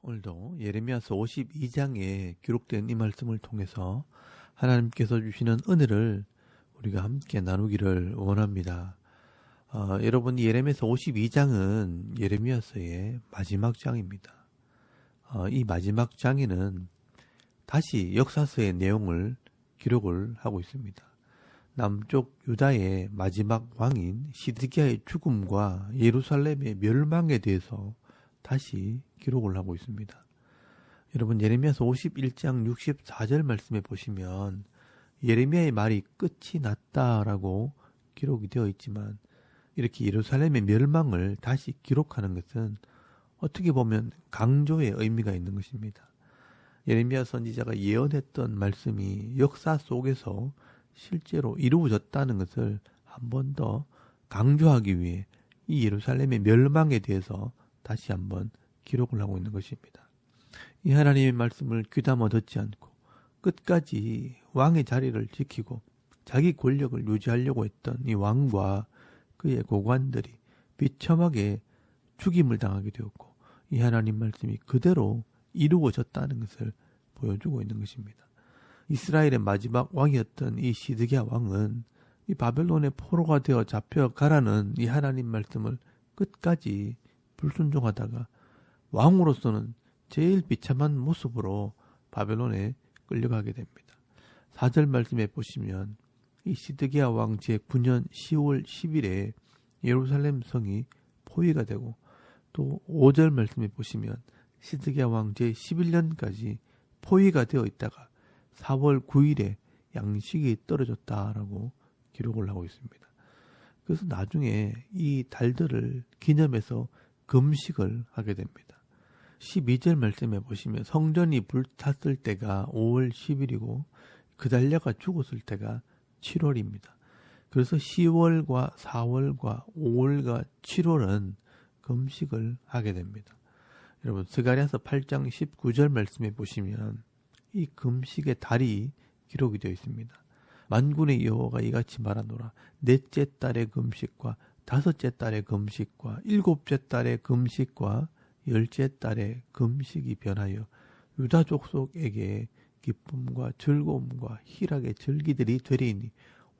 오늘도 예레미야서 52장에 기록된 이 말씀을 통해서 하나님께서 주시는 은혜를 우리가 함께 나누기를 원합니다. 여러분, 예레미야서 52장은 예레미야서의 마지막 장입니다. 이 마지막 장에는 다시 역사서의 내용을 기록을 하고 있습니다. 남쪽 유다의 마지막 왕인 시드기야의 죽음과 예루살렘의 멸망에 대해서 다시 기록을 하고 있습니다. 여러분, 예레미야서 51장 64절 말씀에 보시면 예레미야의 말이 끝이 났다라고 기록이 되어 있지만, 이렇게 예루살렘의 멸망을 다시 기록하는 것은 어떻게 보면 강조의 의미가 있는 것입니다. 예레미야 선지자가 예언했던 말씀이 역사 속에서 실제로 이루어졌다는 것을 한 번 더 강조하기 위해 이 예루살렘의 멸망에 대해서 다시 한번 기록을 하고 있는 것입니다. 이 하나님의 말씀을 귀담아 듣지 않고 끝까지 왕의 자리를 지키고 자기 권력을 유지하려고 했던 이 왕과 그의 고관들이 비참하게 죽임을 당하게 되었고, 이 하나님 말씀이 그대로 이루어졌다는 것을 보여주고 있는 것입니다. 이스라엘의 마지막 왕이었던 이 시드기야 왕은 이 바벨론의 포로가 되어 잡혀가라는 이 하나님 말씀을 끝까지 불순종하다가 왕으로서는 제일 비참한 모습으로 바벨론에 끌려가게 됩니다. 4절 말씀에 보시면 이 시드기야 왕 제9년 10월 10일에 예루살렘 성이 포위가 되고, 또 5절 말씀에 보시면 시드기야 왕 제11년까지 포위가 되어 있다가 4월 9일에 양식이 떨어졌다라고 기록을 하고 있습니다. 그래서 나중에 이 달들을 기념해서 금식을 하게 됩니다. 12절 말씀에 보시면 성전이 불탔을 때가 5월 10일이고 그달랴가 죽었을 때가 7월입니다. 그래서 10월과 4월과 5월과 7월은 금식을 하게 됩니다. 여러분, 스가랴서 8장 19절 말씀에 보시면 이 금식의 달이 기록이 되어 있습니다. 만군의 여호와가 이같이 말하노라. 넷째 달의 금식과 다섯째 달의 금식과 일곱째 달의 금식과 열째 달의 금식이 변하여 유다 족속에게 기쁨과 즐거움과 희락의 절기들이 되리니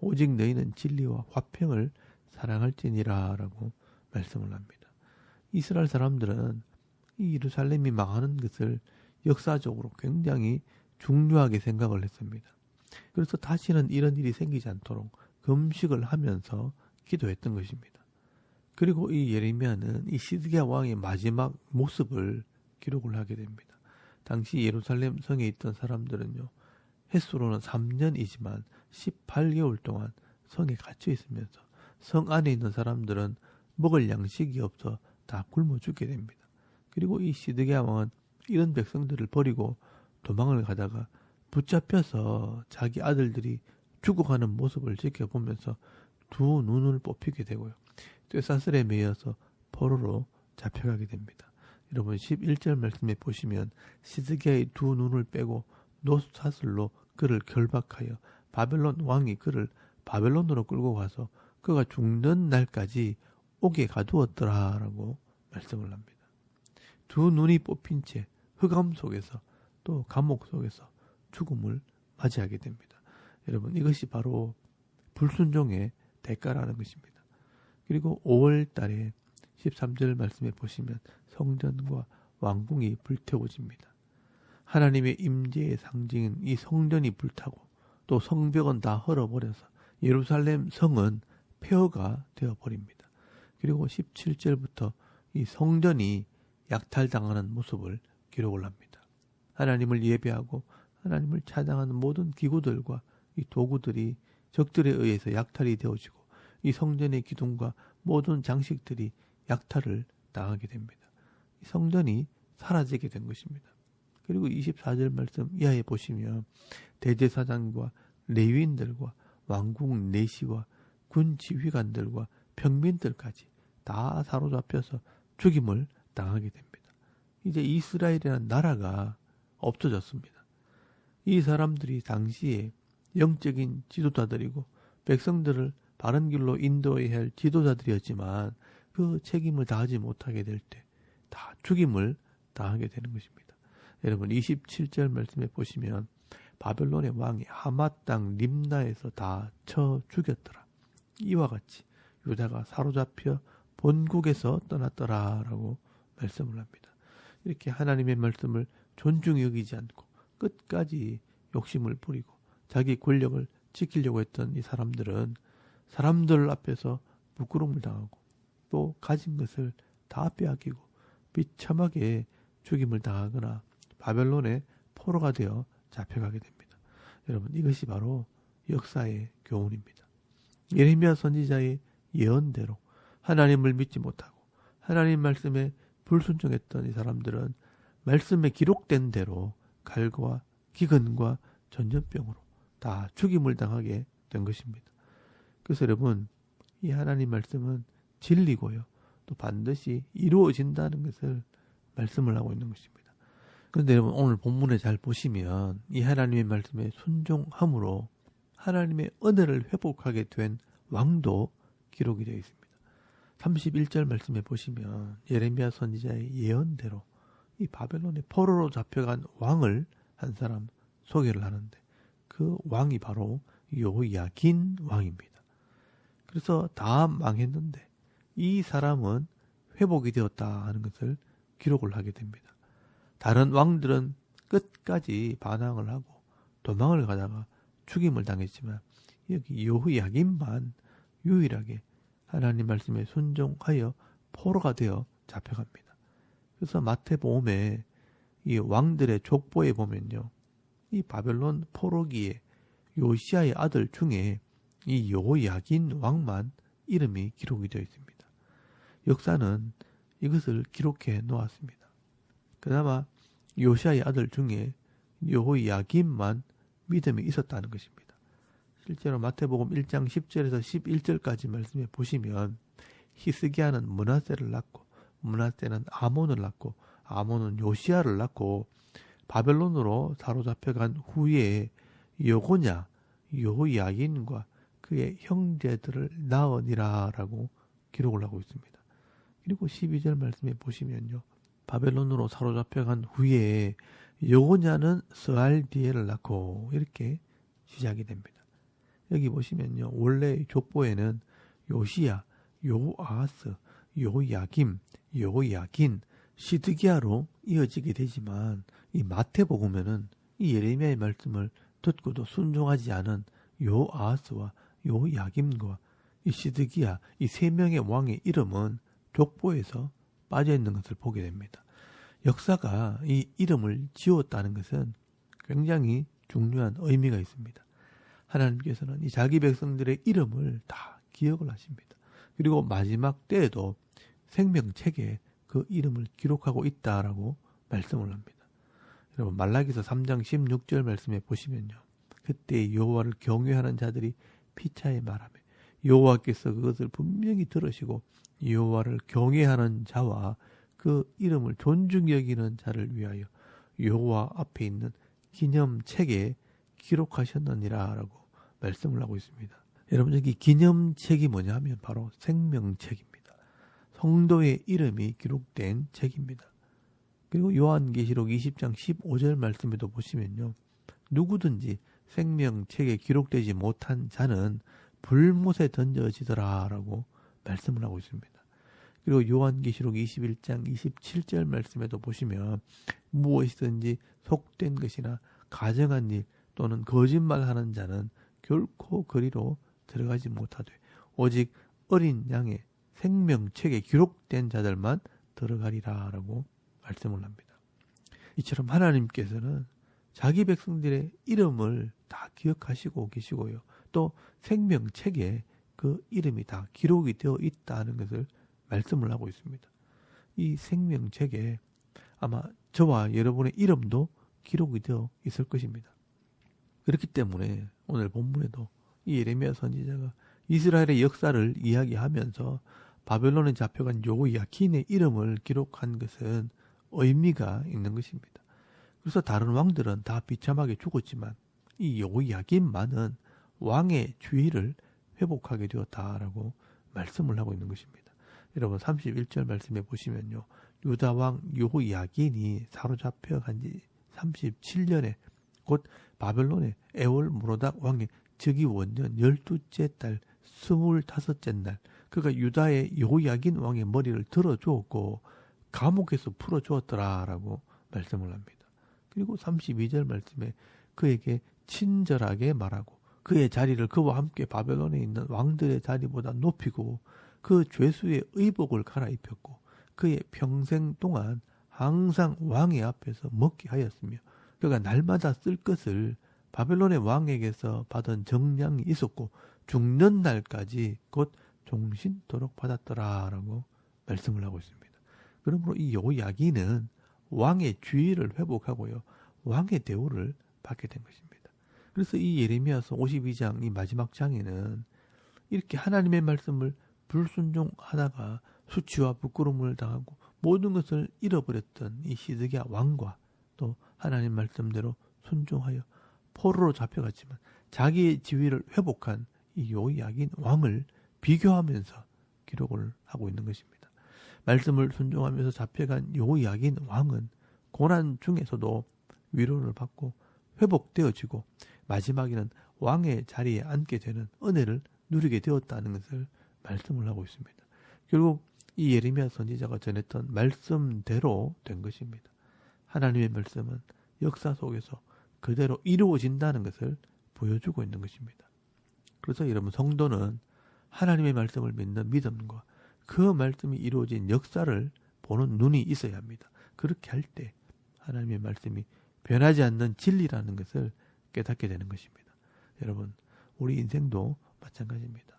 오직 너희는 진리와 화평을 사랑할지니라 라고 말씀을 합니다. 이스라엘 사람들은 이 예루살렘이 망하는 것을 역사적으로 굉장히 중요하게 생각을 했습니다. 그래서 다시는 이런 일이 생기지 않도록 금식을 하면서 기도했던 것입니다. 그리고 이 예레미야는 이 시드기야 왕의 마지막 모습을 기록을 하게 됩니다. 당시 예루살렘 성에 있던 사람들은요, 횟수로는 3년이지만 18개월 동안 성에 갇혀 있으면서 성 안에 있는 사람들은 먹을 양식이 없어 다 굶어 죽게 됩니다. 그리고 이 시드기야 왕은 이런 백성들을 버리고 도망을 가다가 붙잡혀서 자기 아들들이 죽어가는 모습을 지켜보면서 두 눈을 뽑히게 되고요. 쇠사슬에 매여서 포로로 잡혀가게 됩니다. 여러분, 11절 말씀에 보시면 시드기야의 두 눈을 빼고 노사슬로 그를 결박하여 바벨론 왕이 그를 바벨론으로 끌고 가서 그가 죽는 날까지 옥에 가두었더라라고 말씀을 합니다. 두 눈이 뽑힌 채 흑암 속에서 또 감옥 속에서 죽음을 맞이하게 됩니다. 여러분, 이것이 바로 불순종의 대가라는 것입니다. 그리고 5월 달에 13절 말씀에 보시면 성전과 왕궁이 불태워집니다. 하나님의 임재의 상징인 이 성전이 불타고 또 성벽은 다 헐어버려서 예루살렘 성은 폐허가 되어버립니다. 그리고 17절부터 이 성전이 약탈당하는 모습을 기록을 합니다. 하나님을 예배하고 하나님을 찬양하는 모든 기구들과 이 도구들이 적들에 의해서 약탈이 되어지고 이 성전의 기둥과 모든 장식들이 약탈을 당하게 됩니다. 이 성전이 사라지게 된 것입니다. 그리고 24절 말씀 이하에 보시면 대제사장과 레위인들과 왕궁 내시와 군 지휘관들과 평민들까지 다 사로잡혀서 죽임을 당하게 됩니다. 이제 이스라엘이라는 나라가 없어졌습니다. 이 사람들이 당시에 영적인 지도자들이고 백성들을 바른 길로 인도해야 할 지도자들이었지만 그 책임을 다하지 못하게 될 때 다 죽임을 당하게 되는 것입니다. 여러분 27절 말씀에 보시면 바벨론의 왕이 하맛 땅 림나에서 다 쳐 죽였더라. 이와 같이 유다가 사로잡혀 본국에서 떠났더라라고 말씀을 합니다. 이렇게 하나님의 말씀을 존중히 여기지 않고 끝까지 욕심을 부리고 자기 권력을 지키려고 했던 이 사람들은 사람들 앞에서 부끄러움을 당하고 또 가진 것을 다 빼앗기고 비참하게 죽임을 당하거나 바벨론의 포로가 되어 잡혀가게 됩니다. 여러분 이것이 바로 역사의 교훈입니다. 예레미야 선지자의 예언대로 하나님을 믿지 못하고 하나님 말씀에 불순종했던 이 사람들은 말씀에 기록된 대로 칼과 기근과 전염병으로 다 죽임을 당하게 된 것입니다. 그래서 여러분 이 하나님 말씀은 진리고요. 또 반드시 이루어진다는 것을 말씀을 하고 있는 것입니다. 그런데 여러분 오늘 본문에 잘 보시면 이 하나님의 말씀에 순종함으로 하나님의 은혜를 회복하게 된 왕도 기록이 되어 있습니다. 31절 말씀에 보시면 예레미야 선지자의 예언대로 이 바벨론의 포로로 잡혀간 왕을 한 사람 소개를 하는데 그 왕이 바로 요야긴 왕입니다. 그래서 다 망했는데 이 사람은 회복이 되었다 하는 것을 기록을 하게 됩니다. 다른 왕들은 끝까지 반항을 하고 도망을 가다가 죽임을 당했지만 여기 요야긴만 유일하게 하나님 말씀에 순종하여 포로가 되어 잡혀갑니다. 그래서 마태복음에 이 왕들의 족보에 보면요. 이 바벨론 포로기에 요시야의 아들 중에 이 요야긴 왕만 이름이 기록이 되어 있습니다. 역사는 이것을 기록해 놓았습니다. 그나마 요시야의 아들 중에 요야긴만 믿음이 있었다는 것입니다. 실제로 마태복음 1장 10절에서 11절까지 말씀해 보시면 히스기야는 므낫세를 낳고 므낫세는 아몬을 낳고 아몬은 요시야를 낳고 바벨론으로 사로잡혀간 후에 여고냐 요야긴과 그의 형제들을 낳으니라라고 기록을 하고 있습니다. 그리고 12절 말씀에 보시면요. 바벨론으로 사로잡혀간 후에 여고냐는 스알디엘을 낳고 이렇게 시작이 됩니다. 여기 보시면요. 원래 족보에는 요시야, 요아스, 요야김, 요야긴, 시드기야로 이어지게 되지만 이 마태복음에는 이 예레미야의 말씀을 듣고도 순종하지 않은 요아스와 요야김과 이 시드기야 이 세 명의 왕의 이름은 족보에서 빠져 있는 것을 보게 됩니다. 역사가 이 이름을 지웠다는 것은 굉장히 중요한 의미가 있습니다. 하나님께서는 이 자기 백성들의 이름을 다 기억을 하십니다. 그리고 마지막 때에도 생명책에 그 이름을 기록하고 있다라고 말씀을 합니다. 여러분 말라기서 3장 16절 말씀에 보시면요. 그때 여호와를 경외하는 자들이 피차에 말하며 여호와께서 그것을 분명히 들으시고 여호와를 경외하는 자와 그 이름을 존중히 여기는 자를 위하여 여호와 앞에 있는 기념책에 기록하셨느니라 라고 말씀을 하고 있습니다. 여러분 여기 기념책이 뭐냐 하면 바로 생명책입니다. 성도의 이름이 기록된 책입니다. 그리고 요한계시록 20장 15절 말씀에도 보시면요. 누구든지 생명책에 기록되지 못한 자는 불못에 던져지더라 라고 말씀을 하고 있습니다. 그리고 요한계시록 21장 27절 말씀에도 보시면 무엇이든지 속된 것이나 가정한 일 또는 거짓말하는 자는 결코 그리로 들어가지 못하되 오직 어린 양의 생명책에 기록된 자들만 들어가리라 라고 말씀을 합니다. 이처럼 하나님께서는 자기 백성들의 이름을 다 기억하시고 계시고요. 또 생명책에 그 이름이 다 기록이 되어 있다는 것을 말씀을 하고 있습니다. 이 생명책에 아마 저와 여러분의 이름도 기록이 되어 있을 것입니다. 그렇기 때문에 오늘 본문에도 이 예레미야 선지자가 이스라엘의 역사를 이야기하면서 바벨론에 잡혀간 요야긴의 이름을 기록한 것은 의미가 있는 것입니다. 그래서 다른 왕들은 다 비참하게 죽었지만 이 요야긴만은 왕의 주의를 회복하게 되었다라고 말씀을 하고 있는 것입니다. 여러분 31절 말씀에 보시면요. 유다 왕 여호야긴이 사로잡혀간 지 37년에 곧 바벨론의 에월 무로닥 왕의 즉위 원년 12째 달 25째 날 그가 유다의 여호야긴 왕의 머리를 들어주었고 감옥에서 풀어주었더라라고 말씀을 합니다. 그리고 32절 말씀에 그에게 친절하게 말하고 그의 자리를 그와 함께 바벨론에 있는 왕들의 자리보다 높이고 그 죄수의 의복을 갈아입혔고 그의 평생 동안 항상 왕의 앞에서 먹게 하였으며 그가 날마다 쓸 것을 바벨론의 왕에게서 받은 정량이 있었고 죽는 날까지 곧 종신토록 받았더라라고 말씀을 하고 있습니다. 그러므로 이 여호야긴은 왕의 주의를 회복하고요. 왕의 대우를 받게 된 것입니다. 그래서 이 예레미야서 52장 이 마지막 장에는 이렇게 하나님의 말씀을 불순종하다가 수치와 부끄러움을 당하고 모든 것을 잃어버렸던 이 시드기야 왕과 또 하나님 말씀대로 순종하여 포로로 잡혀갔지만 자기의 지위를 회복한 이 여호야긴 왕을 비교하면서 기록을 하고 있는 것입니다. 말씀을 순종하면서 잡혀간 여호야긴 왕은 고난 중에서도 위로를 받고 회복되어지고 마지막에는 왕의 자리에 앉게 되는 은혜를 누리게 되었다는 것을 말씀을 하고 있습니다. 결국 이 예레미야 선지자가 전했던 말씀대로 된 것입니다. 하나님의 말씀은 역사 속에서 그대로 이루어진다는 것을 보여주고 있는 것입니다. 그래서 여러분 성도는 하나님의 말씀을 믿는 믿음과 그 말씀이 이루어진 역사를 보는 눈이 있어야 합니다. 그렇게 할 때 하나님의 말씀이 변하지 않는 진리라는 것을 깨닫게 되는 것입니다. 여러분 우리 인생도 마찬가지입니다.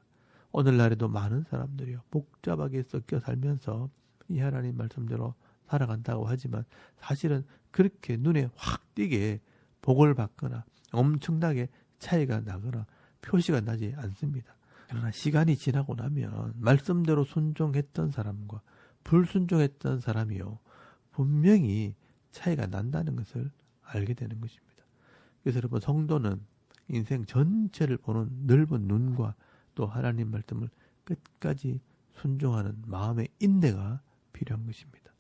오늘날에도 많은 사람들이요 복잡하게 섞여 살면서 이 하나님 말씀대로 살아간다고 하지만 사실은 그렇게 눈에 확 띄게 복을 받거나 엄청나게 차이가 나거나 표시가 나지 않습니다. 그러나 시간이 지나고 나면 말씀대로 순종했던 사람과 불순종했던 사람이요 분명히 차이가 난다는 것을 알게 되는 것입니다. 그래서 여러분 성도는 인생 전체를 보는 넓은 눈과 또 하나님 말씀을 끝까지 순종하는 마음의 인내가 필요한 것입니다.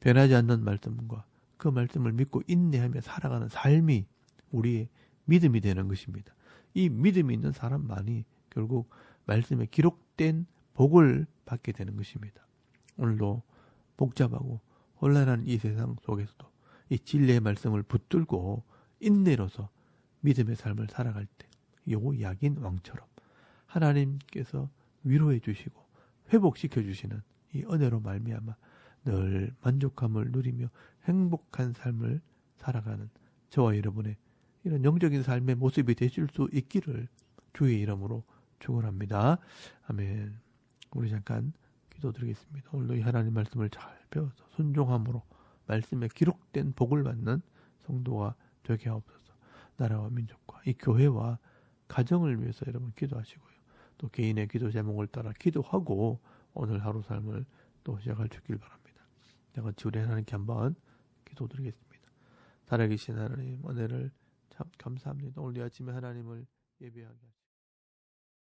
변하지 않는 말씀과 그 말씀을 믿고 인내하며 살아가는 삶이 우리의 믿음이 되는 것입니다. 이 믿음이 있는 사람만이 결국 말씀에 기록된 복을 받게 되는 것입니다. 오늘도 복잡하고 혼란한 이 세상 속에서도 이 진리의 말씀을 붙들고 인내로서 믿음의 삶을 살아갈 때 여호야긴 왕처럼 하나님께서 위로해 주시고 회복시켜 주시는 이 은혜로 말미암아 늘 만족함을 누리며 행복한 삶을 살아가는 저와 여러분의 이런 영적인 삶의 모습이 되실 수 있기를 주의 이름으로 축원합니다. 아멘. 우리 잠깐 기도드리겠습니다. 오늘도 이 하나님 말씀을 잘 배워서 순종함으로 말씀에 기록된 복을 받는 성도가 되게 하옵소서. 나라와 민족과 이 교회와 가정을 위해서 여러분 기도하시고요. 또 개인의 기도 제목을 따라 기도하고 오늘 하루 삶을 또 시작할 수 있길 바랍니다. 제가 우리 하나님께 한번 기도드리겠습니다. 살아계신 하나님 은혜를 참 감사합니다. 오늘 아침에 하나님을 예배하게 하시고